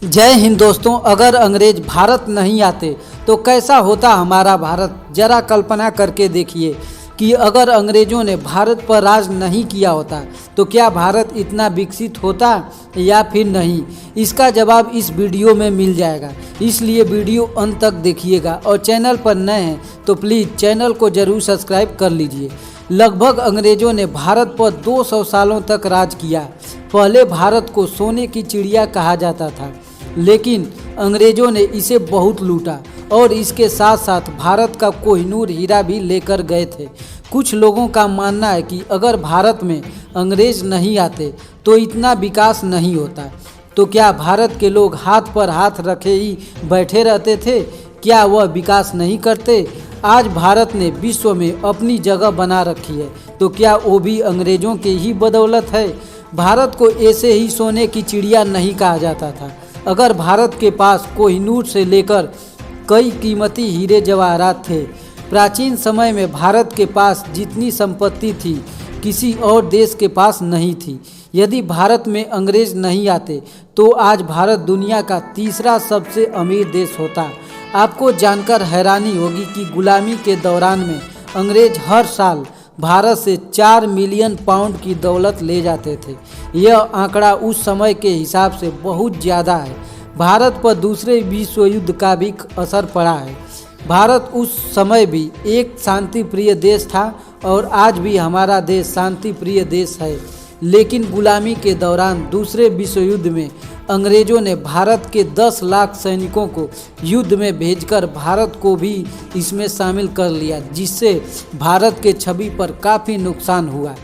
जय हिंद दोस्तों। अगर अंग्रेज भारत नहीं आते तो कैसा होता हमारा भारत। जरा कल्पना करके देखिए कि अगर अंग्रेज़ों ने भारत पर राज नहीं किया होता तो क्या भारत इतना विकसित होता या फिर नहीं। इसका जवाब इस वीडियो में मिल जाएगा, इसलिए वीडियो अंत तक देखिएगा और चैनल पर नए हैं तो प्लीज़ चैनल को ज़रूर सब्सक्राइब कर लीजिए। लगभग अंग्रेज़ों ने भारत पर 200 सालों तक राज किया। पहले भारत को सोने की चिड़िया कहा जाता था, लेकिन अंग्रेज़ों ने इसे बहुत लूटा और इसके साथ साथ भारत का कोहिनूर हीरा भी लेकर गए थे। कुछ लोगों का मानना है कि अगर भारत में अंग्रेज़ नहीं आते तो इतना विकास नहीं होता। तो क्या भारत के लोग हाथ पर हाथ रखे ही बैठे रहते थे? क्या वह विकास नहीं करते? आज भारत ने विश्व में अपनी जगह बना रखी है, तो क्या वो भी अंग्रेज़ों के ही बदौलत है? भारत को ऐसे ही सोने की चिड़िया नहीं कहा जाता था। अगर भारत के पास कोहिनूर से लेकर कई कीमती हीरे जवाहरात थे। प्राचीन समय में भारत के पास जितनी संपत्ति थी किसी और देश के पास नहीं थी। यदि भारत में अंग्रेज नहीं आते तो आज भारत दुनिया का तीसरा सबसे अमीर देश होता। आपको जानकर हैरानी होगी कि गुलामी के दौरान में अंग्रेज हर साल भारत से 4 मिलियन पाउंड की दौलत ले जाते थे। यह आंकड़ा उस समय के हिसाब से बहुत ज़्यादा है। भारत पर दूसरे विश्व युद्ध का भी असर पड़ा है। भारत उस समय भी एक शांति प्रिय देश था और आज भी हमारा देश शांति प्रिय देश है। लेकिन गुलामी के दौरान दूसरे विश्व युद्ध में अंग्रेज़ों ने भारत के 10 लाख सैनिकों को युद्ध में भेजकर भारत को भी इसमें शामिल कर लिया, जिससे भारत के छवि पर काफ़ी नुकसान हुआ।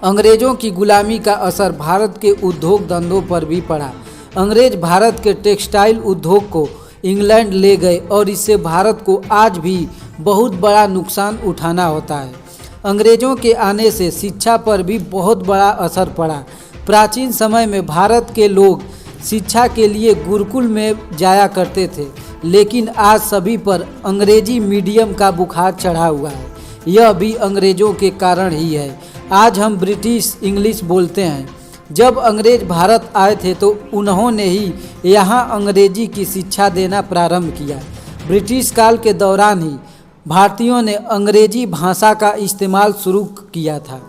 अंग्रेज़ों की गुलामी का असर भारत के उद्योग धंधों पर भी पड़ा। अंग्रेज भारत के टेक्सटाइल उद्योग को इंग्लैंड ले गए और इससे भारत को आज भी बहुत बड़ा नुकसान उठाना होता है। अंग्रेज़ों के आने से शिक्षा पर भी बहुत बड़ा असर पड़ा। प्राचीन समय में भारत के लोग शिक्षा के लिए गुरुकुल में जाया करते थे, लेकिन आज सभी पर अंग्रेजी मीडियम का बुखार चढ़ा हुआ है। यह भी अंग्रेज़ों के कारण ही है। आज हम ब्रिटिश इंग्लिश बोलते हैं। जब अंग्रेज भारत आए थे तो उन्होंने ही यहाँ अंग्रेजी की शिक्षा देना प्रारंभ किया। ब्रिटिश काल के दौरान ही भारतीयों ने अंग्रेजी भाषा का इस्तेमाल शुरू किया था।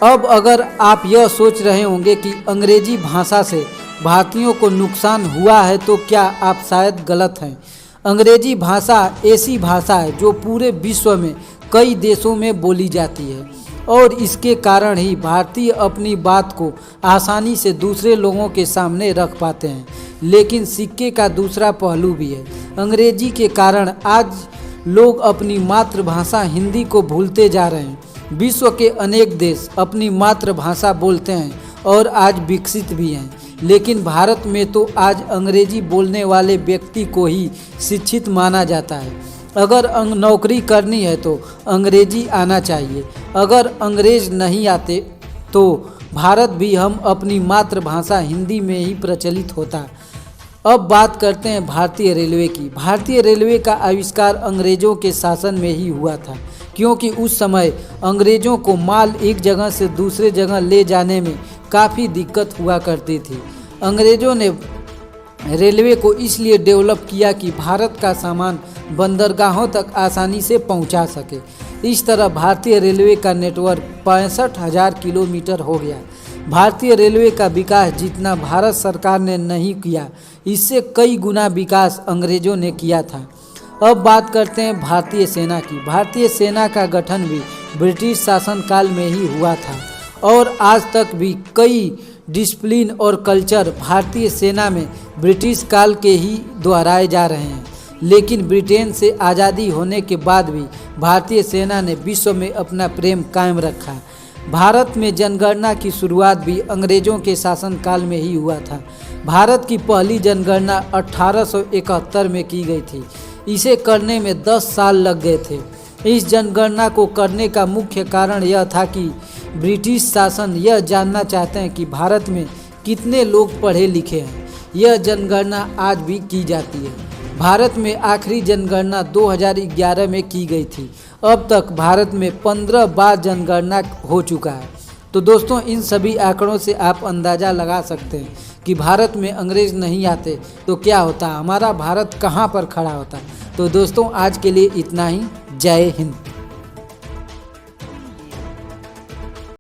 अब अगर आप यह सोच रहे होंगे कि अंग्रेजी भाषा से भारतीयों को नुकसान हुआ है तो क्या आप शायद गलत हैं। अंग्रेजी भाषा ऐसी भाषा है जो पूरे विश्व में कई देशों में बोली जाती है और इसके कारण ही भारतीय अपनी बात को आसानी से दूसरे लोगों के सामने रख पाते हैं। लेकिन सिक्के का दूसरा पहलू भी है। अंग्रेजी के कारण आज लोग अपनी मातृभाषा हिंदी को भूलते जा रहे हैं। विश्व के अनेक देश अपनी मातृभाषा बोलते हैं और आज विकसित भी हैं, लेकिन भारत में तो आज अंग्रेजी बोलने वाले व्यक्ति को ही शिक्षित माना जाता है। अगर नौकरी करनी है तो अंग्रेजी आना चाहिए। अगर अंग्रेज नहीं आते तो भारत भी हम अपनी मातृभाषा हिंदी में ही प्रचलित होता। अब बात करते हैं भारतीय रेलवे की। भारतीय रेलवे का आविष्कार अंग्रेज़ों के शासन में ही हुआ था, क्योंकि उस समय अंग्रेज़ों को माल एक जगह से दूसरे जगह ले जाने में काफ़ी दिक्कत हुआ करती थी। अंग्रेज़ों ने रेलवे को इसलिए डेवलप किया कि भारत का सामान बंदरगाहों तक आसानी से पहुंचा सके। इस तरह भारतीय रेलवे का नेटवर्क 65,000 किलोमीटर हो गया। भारतीय रेलवे का विकास जितना भारत सरकार ने नहीं किया, इससे कई गुना विकास अंग्रेज़ों ने किया था। अब बात करते हैं भारतीय सेना की। भारतीय सेना का गठन भी ब्रिटिश शासनकाल में ही हुआ था और आज तक भी कई डिसिप्लिन और कल्चर भारतीय सेना में ब्रिटिश काल के ही दोहराए जा रहे हैं। लेकिन ब्रिटेन से आज़ादी होने के बाद भी भारतीय सेना ने विश्व में अपना प्रेम कायम रखा। भारत में जनगणना की शुरुआत भी अंग्रेज़ों के शासनकाल में ही हुआ था। भारत की पहली जनगणना 1871 में की गई थी। इसे करने में 10 साल लग गए थे। इस जनगणना को करने का मुख्य कारण यह था कि ब्रिटिश शासन यह जानना चाहते हैं कि भारत में कितने लोग पढ़े लिखे हैं। यह जनगणना आज भी की जाती है। भारत में आखिरी जनगणना 2011 में की गई थी। अब तक भारत में 15 बार जनगणना हो चुका है। तो दोस्तों, इन सभी आंकड़ों से आप अंदाज़ा लगा सकते हैं कि भारत में अंग्रेज़ नहीं आते तो क्या होता, हमारा भारत कहाँ पर खड़ा होता। तो दोस्तों आज के लिए इतना ही। जय हिंद।